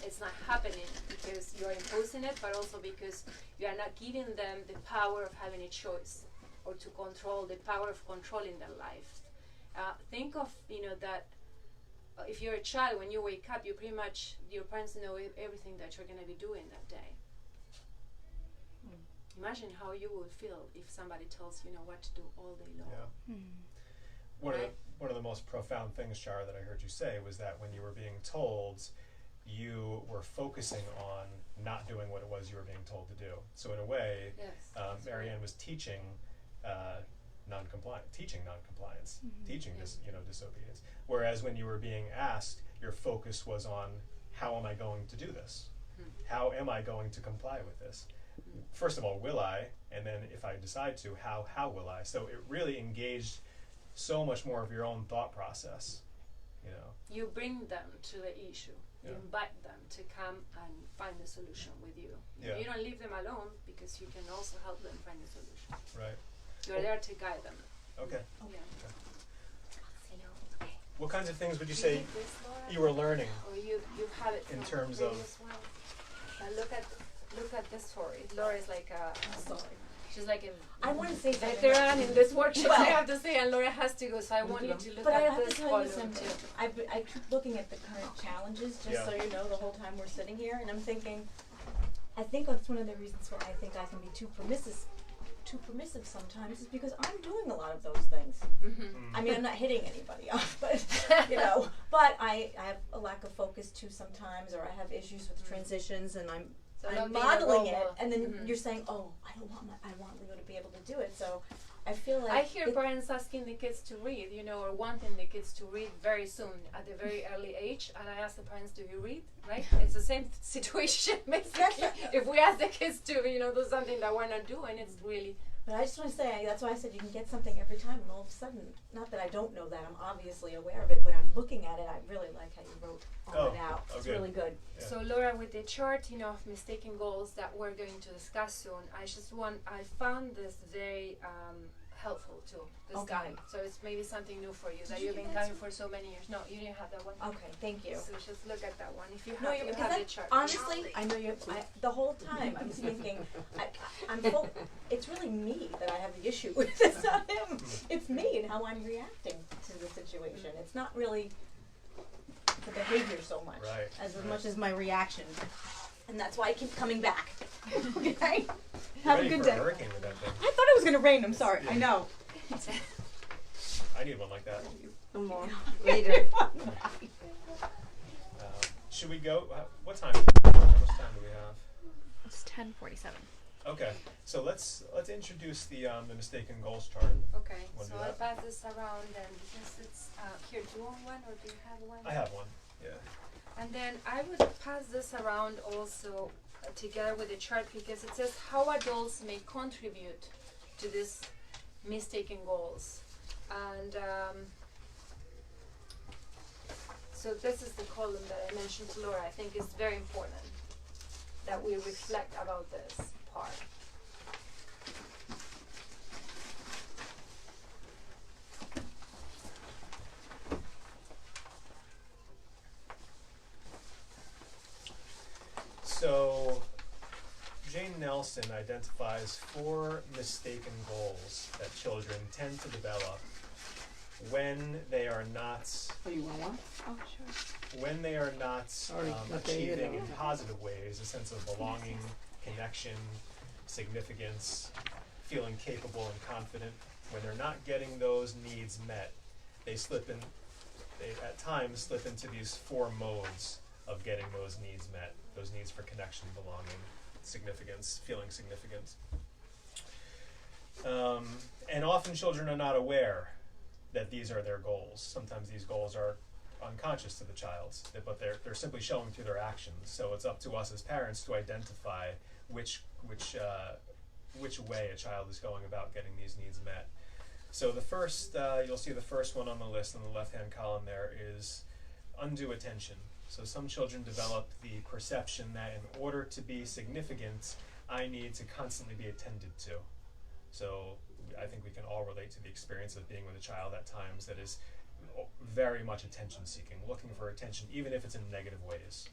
it's not happening because you're imposing it, but also because you are not giving them the power of having a choice, or to control, the power of controlling their life. Think of, that if you're a child, when you wake up, you pretty much, your parents know everything that you're going to be doing that day. Imagine how you would feel if somebody tells you, what to do all day long. Yeah. One of the most profound things, Char, that I heard you say was that when you were being told, you were focusing on not doing what it was you were being told to do. So in a way, Yes, Marianne was teaching non-compliance, teaching disobedience. Whereas when you were being asked, your focus was on, how am I going to do this? How am I going to comply with this? First of all, will I? And then if I decide to, how will I? So it really engaged so much more of your own thought process, You bring them to the issue. Yeah. You invite them to come and find a solution with you. Yeah. You don't leave them alone, because you can also help them find a solution. Right. You're there to guide them. Okay. Yeah. What kinds of things would you say you were learning? Or you have it in from terms of- previous one? Look at this story. Laura is like she's like I want to say a something. veteran in this workshop. Well- I have to say, and Laura has to go, so I want you to look But I at have this to tell you volume something. too. I keep looking at the current challenges, just so you know, the whole time we're sitting here, and I'm thinking, I think that's one of the reasons why I think I can be too permissive sometimes, is because I'm doing a lot of those things. I mean, I'm not hitting anybody up, but but I have a lack of focus too sometimes, or I have issues with transitions, and I'm So not being a modeling role it, model. and then you're saying, oh, I want Leo to be able to do it. So I feel like I hear parents asking the kids to read, or wanting the kids to read very soon, at a very early age, and I ask the parents, do you read, right? It's the same situation, basically. If we ask the kids to, do something that we're not doing, it's really... But I just want to say, that's why I said you can get something every time, and all of a sudden, not that I don't know that, I'm obviously aware of it, but I'm looking at it, I really like how you wrote all it out. It's really good. Yeah. So Laura, with the chart, of mistaken goals that we're going to discuss soon, I found this very helpful too, this guide. So it's maybe something new for you, that you've been coming for so many years. No, you didn't have that one. Okay, thank you. So just look at that one. If you No, have, you because have the chart. honestly, I know the whole time I was thinking, it's really me that I have the issue with. It's not him. It's me and how I'm reacting to the situation. It's not really the behavior so much, as much as my reaction. And that's why I keep coming back. Okay? Have a good day. Hurricane with that thing. I thought it was going to rain. I'm sorry. I know. I need one like that. More later. Should we go? What time is it? How much time do we have? It's 10:47. Okay, so let's introduce the mistaken goals chart. Okay, Wanna so do I'll that? pass this around, and since it's here, do you want one or do you have one? I have one. Yeah. And then I would pass this around also together with the chart, because it says how adults may contribute to these mistaken goals. And so this is the column that I mentioned to Laura. I think is very important that we reflect about this part. So, Jane Nelson identifies 4 mistaken goals that children tend to develop when they are not Oh, you want one? Oh, sure. when they are not Sorry, okay, you achieving know. in positive ways a sense of belonging, connection, significance, feeling capable and confident. When they're not getting those needs met, they at times slip into these 4 modes of getting those needs met, those needs for connection, belonging, significance, feeling significant. And often children are not aware that these are their goals. Sometimes these goals are unconscious to the child, but they're simply showing through their actions. So it's up to us as parents to identify which way a child is going about getting these needs met. So the first, you'll see the first one on the list in the left-hand column there is undue attention. So some children develop the perception that in order to be significant, I need to constantly be attended to. So I think we can all relate to the experience of being with a child at times that is very much attention seeking, looking for attention, even if it's in negative ways.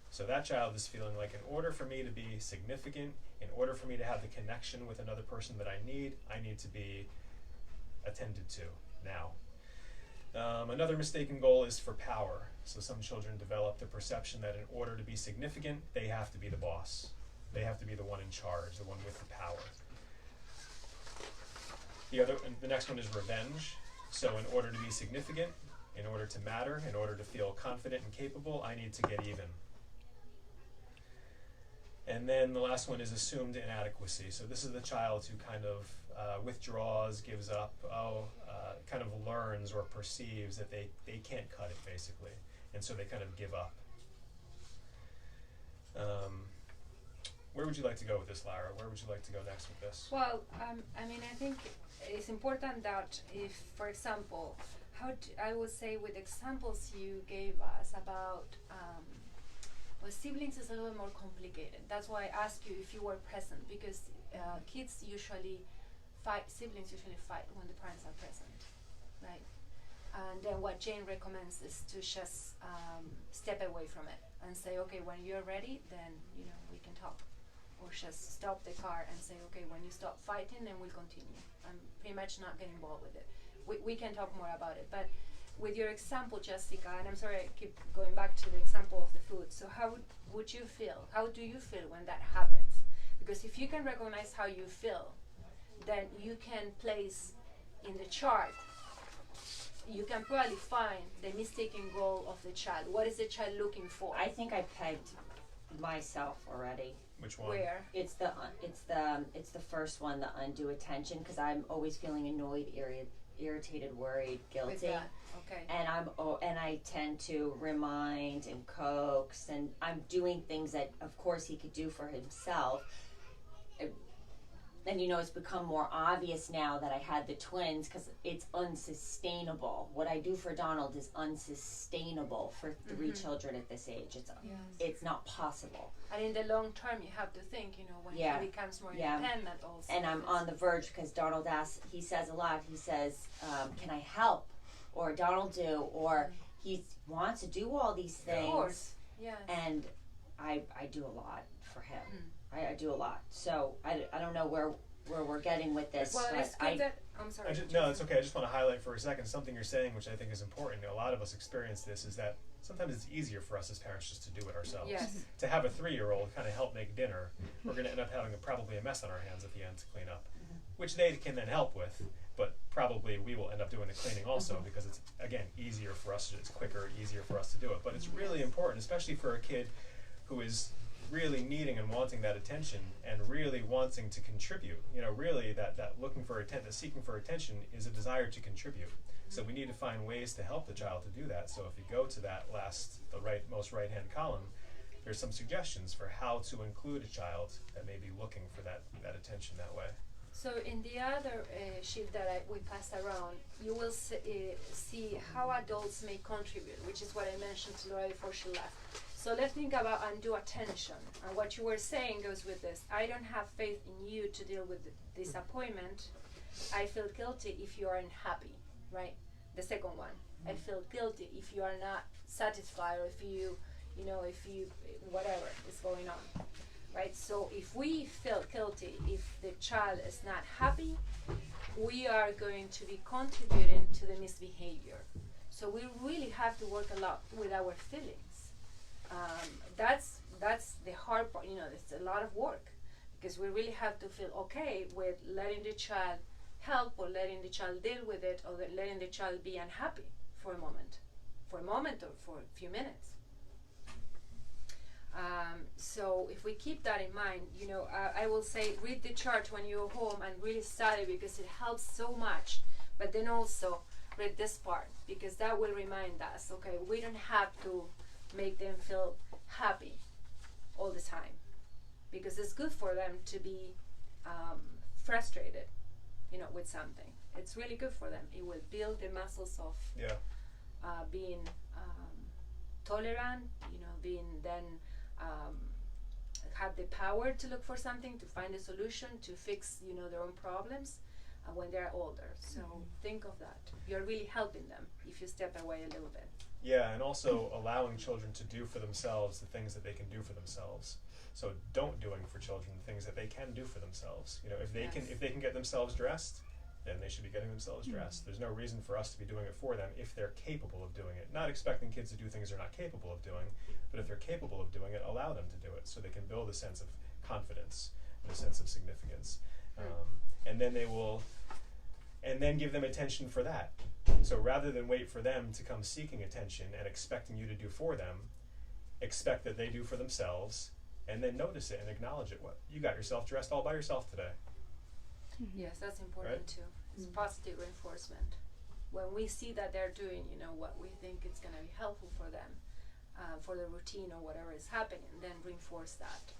So that child is feeling like in order for me to be significant, in order for me to have the connection with another person that I need to be attended to now. Another mistaken goal is for power. So some children develop the perception that in order to be significant, they have to be the boss. They have to be the one in charge, the one with the power. The next one is revenge. So in order to be significant, in order to matter, in order to feel confident and capable, I need to get even. And then the last one is assumed inadequacy. So this is the child who kind of withdraws, gives up, kind of learns or perceives that they can't cut it, basically. And so they kind of give up. Where would you like to go with this, Lara? Where would you like to go next with this? Well, I mean, I think it's important that if, for example, I would say with examples you gave us about well, siblings is a little more complicated. That's why I asked you if you were present, because kids usually fight, siblings usually fight when the parents are present, right? And then what Jane recommends is to just step away from it and say, okay, when you're ready, then we can talk. Or just stop the car and say, okay, when you stop fighting, then we'll continue. I'm pretty much not getting involved with it. We can talk more about it. But with your example, Jessica, and I'm sorry I keep going back to the example of the food. So how would you feel? How do you feel when that happens? Because if you can recognize how you feel, then you can place in the chart, you can probably find the mistaken goal of the child. What is the child looking for? I think I pegged myself already. Which one? Where? It's the first one, the undue attention, because I'm always feeling annoyed, irritated, worried, guilty. With that. Okay. And I tend to remind and coax, and I'm doing things that of course he could do for himself. And it's become more obvious now that I had the twins, because it's unsustainable. What I do for Donald is unsustainable for 3 children at this age. It's not possible. And in the long term, you have to think, when he becomes more independent also. And I'm on the verge, because Donald he says a lot. He says, can I help? Or Donald do, or he wants to do all these things. Of course, yes. And I do a lot for him. I do a lot. So I don't know where we're getting with this. Well, but it's good that, I'm sorry. No, it's okay. I just want to highlight for a second something you're saying, which I think is important. A lot of us experience this, is that sometimes it's easier for us as parents just to do it ourselves. Yes. To have a 3-year-old kind of help make dinner, we're going to end up having probably a mess on our hands at the end to clean up, which they can then help with, but probably we will end up doing the cleaning also, because it's, again, easier for us, it's quicker, easier for us to do it. But it's really important, especially for a kid who is really needing and wanting that attention and really wanting to contribute. Really that looking for seeking for attention is a desire to contribute. So we need to find ways to help the child to do that. So if you go to that most right-hand column, there's some suggestions for how to include a child that may be looking for that attention that way. So in the other sheet that we passed around, you will see how adults may contribute, which is what I mentioned to Laura before she left. So let's think about undue attention. And what you were saying goes with this. I don't have faith in you to deal with disappointment. I feel guilty if you aren't happy, right? The second one. I feel guilty if you are not satisfied, or if you whatever is going on, right? So if we feel guilty if the child is not happy, we are going to be contributing to the misbehavior. So we really have to work a lot with our feelings. That's the hard part. It's a lot of work, because we really have to feel okay with letting the child help, or letting the child deal with it, or letting the child be unhappy for a moment or for a few minutes. So if we keep that in mind, I will say read the chart when you're home and really study, because it helps so much. But then also read this part, because that will remind us, okay, we don't have to make them feel happy all the time, because it's good for them to be frustrated, with something. It's really good for them. It will build the muscles of being tolerant, being then have the power to look for something, to find a solution, to fix, their own problems when they're older. So think of that. You're really helping them if you step away a little bit. Yeah, and also allowing children to do for themselves the things that they can do for themselves. So don't doing for children the things that they can do for themselves. If they can get themselves dressed, then they should be getting themselves dressed. There's no reason for us to be doing it for them if they're capable of doing it. Not expecting kids to do things they're not capable of doing, but if they're capable of doing it, allow them to do it so they can build a sense of confidence and a sense of significance. And then give them attention for that. So rather than wait for them to come seeking attention and expecting you to do for them, expect that they do for themselves, and then notice it and acknowledge it. What, you got yourself dressed all by yourself today. Yes, that's important, right? too. It's positive reinforcement. When we see that they're doing, what we think it's going to be helpful for them, for the routine or whatever is happening, then reinforce that.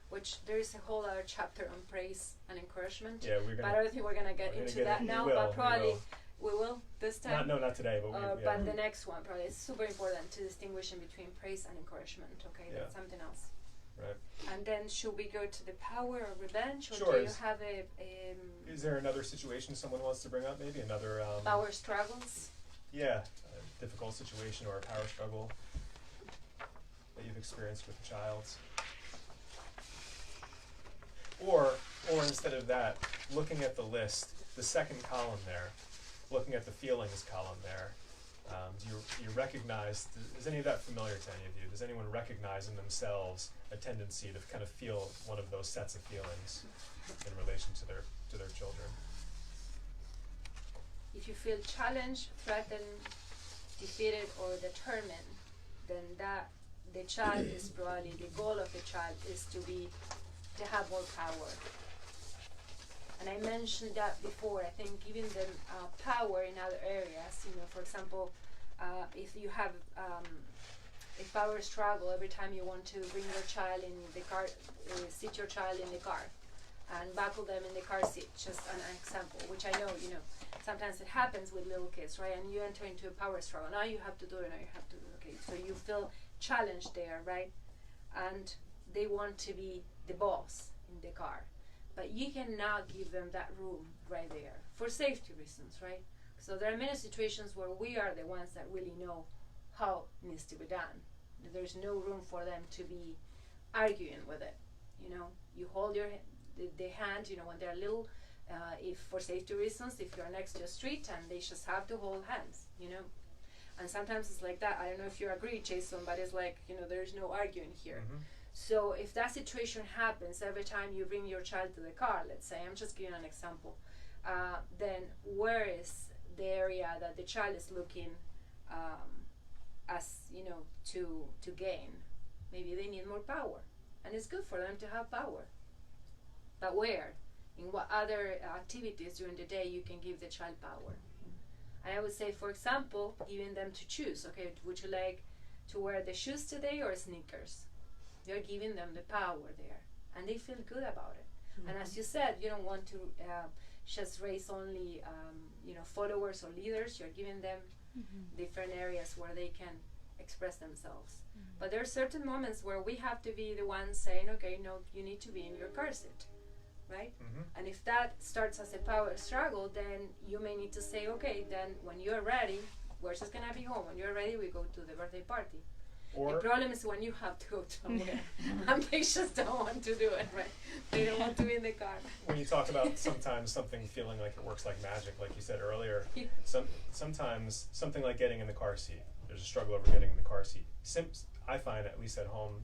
Which there is a whole other chapter on praise and encouragement. Yeah, but I don't think we're going to get into that now. But probably we will this time. Not today, but But the next one probably is super important to distinguish in between praise and encouragement. Okay, that's something else. Right. And then should we go to the power or revenge, or Sure, do you have a is there another situation someone wants to bring up? Maybe another power struggles? Yeah, a difficult situation or a power struggle that you've experienced with a child. Or instead of that, looking at the list, the second column there, looking at the feelings column there, do you recognize, is any of that familiar to any of you? Does anyone recognize in themselves a tendency to kind of feel one of those sets of feelings in relation to their children? If you feel challenged, threatened, defeated, or determined, then the child is probably, the goal of the child is to have more power. And I mentioned that before. I think giving them power in other areas, for example, if you have a power struggle every time you want to bring your child in the car, sit your child in the car and buckle them in the car seat, just an example, which I know, sometimes it happens with little kids, right? And you enter into a power struggle. Now you have to do it, now you have to do it, okay? So you feel challenged there, right? And they want to be the boss in the car. But you cannot give them that room right there for safety reasons, right? So there are many situations where we are the ones that really know how it needs to be done. There's no room for them to be arguing with it. You hold the hand, when they're little, if for safety reasons, if you're next to a street and they just have to hold hands, And sometimes it's like that. I don't know if you agree, Jason, but it's like, there's no arguing here. Mm-hmm. So if that situation happens every time you bring your child to the car, let's say, I'm just giving an example, then where is the area that the child is looking as, to gain? Maybe they need more power. And it's good for them to have power. But where? In what other activities during the day you can give the child power? And I would say, for example, giving them to choose. Okay, would you like to wear the shoes today or sneakers? You're giving them the power there, and they feel good about it. Mm-hmm. And as you said, you don't want to just raise only followers or leaders. You're giving them different areas where they can express themselves. Mm-hmm. But there are certain moments where we have to be the ones saying, okay, no, you need to be in your car seat, right? Mm-hmm. And if that starts as a power struggle, then you may need to say, okay, then when you're ready, we're just gonna be home. When you're ready, we go to the birthday party. The problem is when you have to go somewhere and they just don't want to do it, right? They don't want to be in the car. When you talk about sometimes something feeling like it works like magic, like you said earlier, sometimes something like getting in the car seat. There's a struggle over getting in the car seat. I find, at least at home,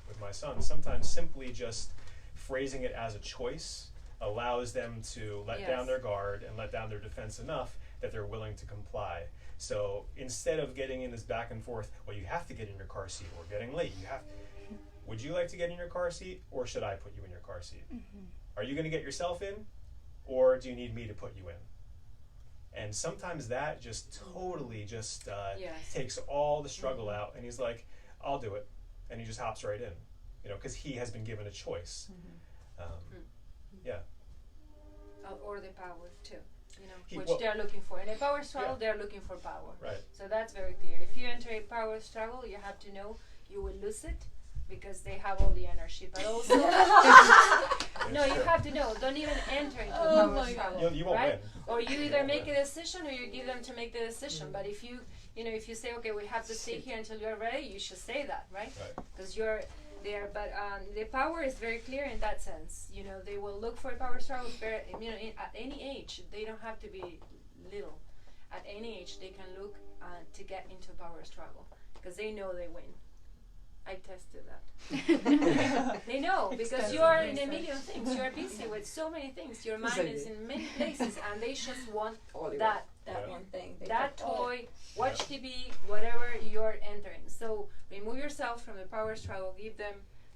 with my son, sometimes simply just phrasing it as a choice allows them to let down their guard and let down their defense enough that they're willing to comply. So instead of getting in this back and forth, well, you have to get in your car seat, or getting late, would you like to get in your car seat, or should I put you in your car seat? Mm-hmm. Are you going to get yourself in, or do you need me to put you in? And sometimes that just totally takes all the struggle out, and he's like, I'll do it. And he just hops right in, because he has been given a choice. Yeah. Or the power, too. you know, He- which well- they're looking for. In a power struggle, Yeah. they're looking for power. Right. So that's very clear. If you enter a power struggle, you have to know you will lose it because they have all the energy. But also, no, It's you true. have to know. Don't even enter into Oh a power my struggle. You won't right? win. Or you You either won't make win. a decision or you give them to make the decision. But if you know, if you say, okay, we have to stay here until you're ready, you should say that, right? Right. Because you're there. But the power is very clear in that sense. You know, they will look for a power struggle. Very, you know, at any age, they don't have to be little. At any age, they can look to get into a power struggle because they know they win. I tested that. They know because you are in a million things. You are busy with so many things. Your mind is in many places, and they just want that Yeah. one thing. They that think, oh, toy, watch TV, whatever you're entering. So remove yourself from the power struggle. Give them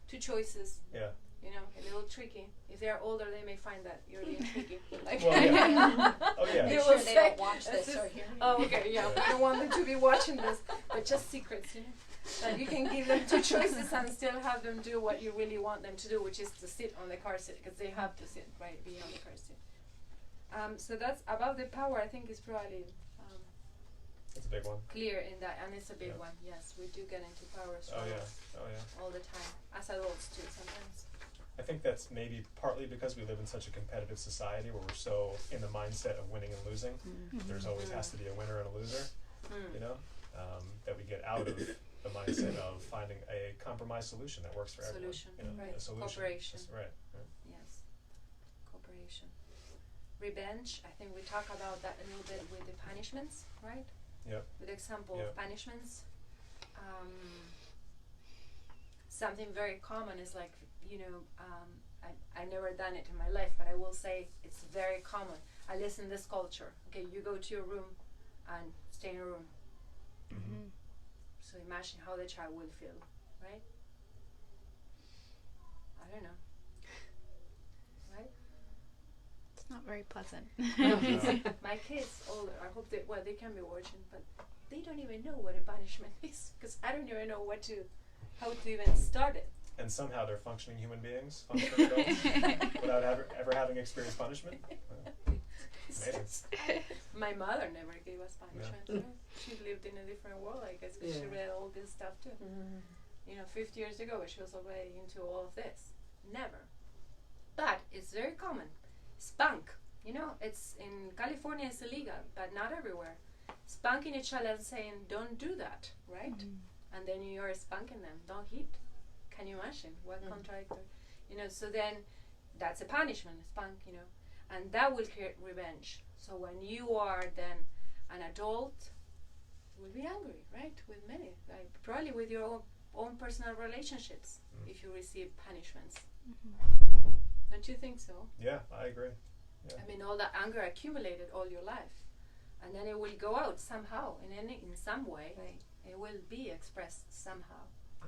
two choices. Yeah. You know, a little tricky. If they're older, they may find that you're being tricky. Like, Well, yeah. Oh yeah. They Make will sure they say, don't watch "This this is- or hear me." Oh, okay, yeah. We don't want them to be watching this, but just secrets, you know. And you can give them two choices and still have them do what you really want them to do, which is to sit on the car seat, because they have to sit, right, be on the car seat. So that's about the power. I think is probably That's a big one. clear in that, and it's a big Yeah. one. Yes, we do get into power Oh struggles yeah. Oh yeah. all the time, as adults too sometimes. I think that's maybe partly because we live in such a competitive society where we're so in the mindset of winning and losing. There's always has to be a winner and a loser, you know, that we get out of the mindset of finding a compromise solution that works for everyone. Solution, You know, right. a solution. Cooperation. That's right. Yes, cooperation. Revenge, I think we talk about that a little bit with the punishments, right? Yep. With example Yep. of punishments. Something very common is like, you know, I've never done it in my life, but I will say it's very common. At least in this culture. Okay, you go to your room and stay in your room. Mm-hmm. So imagine how the child will feel, right? I don't know. Right? It's not very pleasant. My kids, older, I hope they can be watching, but they don't even know what a punishment is, because I don't even know how to even start it. And somehow they're functioning human beings, functioning adults, without ever having experienced punishment. Amazing. My mother never gave us punishment. You know? She lived in a different world, I guess, because she read all this stuff too. You know, 50 years ago, she was already into all of this. Never. But it's very common. Spank. You know, it's in California, it's illegal, but not everywhere. Spanking a child and saying, "Don't do that," right? And then you are spanking them. Don't hit. Can you imagine what contradictory? You know, so then that's a punishment, spank, you know, and that will create revenge. So when you are then an adult, you will be angry, right? With many, like probably with your own personal relationships, if you receive punishments. Don't you think so? Yeah, I agree. Yeah. I mean, all that anger accumulated all your life, and then it will go out somehow in some way. Right. It will be expressed somehow.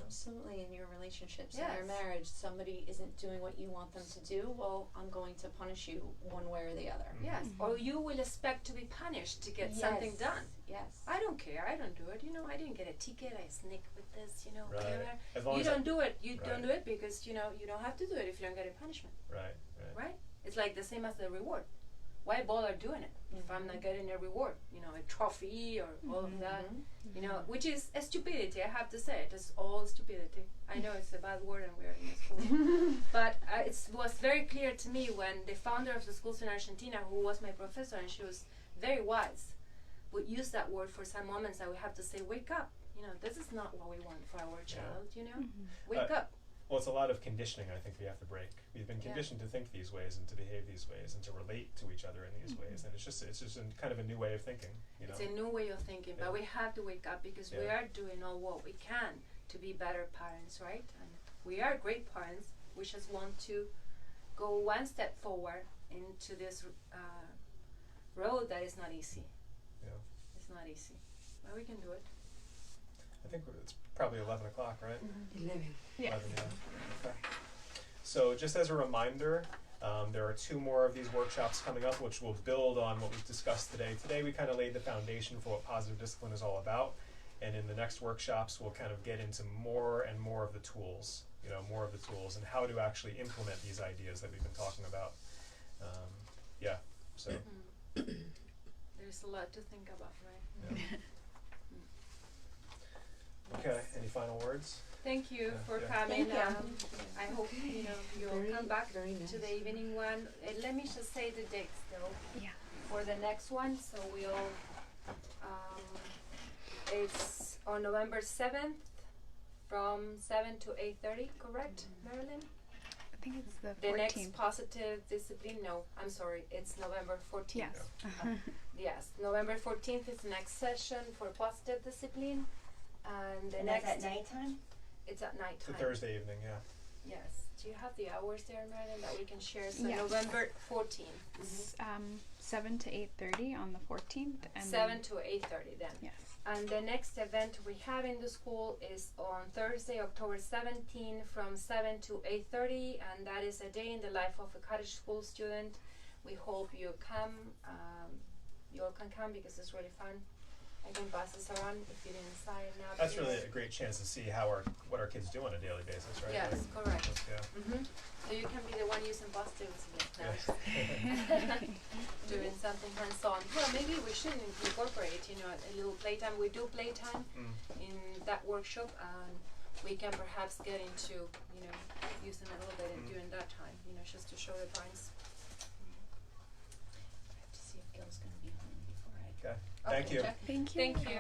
Absolutely, in your relationships, in Yes. your marriage, somebody isn't doing what you want them to do, well, I'm going to punish you one way or the other. Yes, or you will expect to be punished to get something done. Yes. I don't care. I don't do it. You know, I didn't get a ticket. I sneak with this. You know, Right. whatever. As long You as don't do it. You Right. don't do it because you know you don't have to do it if you don't get a punishment, Right. right? It's like the same as the reward. Why bother doing it if I'm not getting a reward? You know, a trophy or all of that. You know, which is a stupidity. I have to say it. It's all stupidity. I know it's a bad word and we're in a school, but it was very clear to me when the founder of the schools in Argentina, who was my professor, and she was very wise, would use that word for some moments that we have to say, "Wake up." You know, this is not what we want for our child. You know, wake up. Well, it's a lot of conditioning I think we have to break. We've been conditioned to think these ways and to behave these ways and to relate to each other in these ways, and it's just kind of a new way of thinking. You know. It's a new way of thinking, but we have to wake up because we are doing all what we can to be better parents, right? And we are great parents. We just want to go one step forward into this road that is not easy. Yeah. It's not easy, but we can do it. I think it's probably 11 o'clock, right? 11. Yeah. 11, yeah. Okay. So just as a reminder, there are 2 more of these workshops coming up, which will build on what we've discussed today. Today we kind of laid the foundation for what positive discipline is all about, and in the next workshops we'll kind of get into more and more of the tools, and how to actually implement these ideas that we've been talking about. So There's a lot to think about, right? Yeah. Okay, any final words? Thank you Yeah, for yeah. coming. Thank you. I hope you'll come back to the evening one. Let me just say the dates though. Yeah. For the next one, so we'll. It's on November 7th, from 7 to 8:30. Correct, Marilyn? I think it's the 14th. The next positive discipline. No, I'm sorry. It's November 14th. Yes. Yes, November 14th is the next session for positive discipline, and the And next. that's at nighttime? It's at night It's a time. Thursday evening, yeah. Yes. Do you have the hours there, Marilyn, that we can share? So Yes. November 14th, It's 7 to 8:30 on the 14th, and 7 then, to 8:30 then. yes. And the next event we have in the school is on Thursday, October 17, from 7 to 8:30, and that is a day in the life of a Cottage school student. We hope you come. You all can come because it's really fun. I can pass this around if you didn't sign up. That's yet. really a great chance to see how what our kids do on a daily basis, right? Yes, Like, correct. yeah. So you can be the one using positives now. Yeah. Doing something hands-on. Well, maybe we should incorporate, a little playtime. We do playtime in that workshop, and we can perhaps get into, using a little bit during that time, just to show the parents. I have to see if Gil's gonna be home before I Okay. Thank you. check. Thank you. Thank you.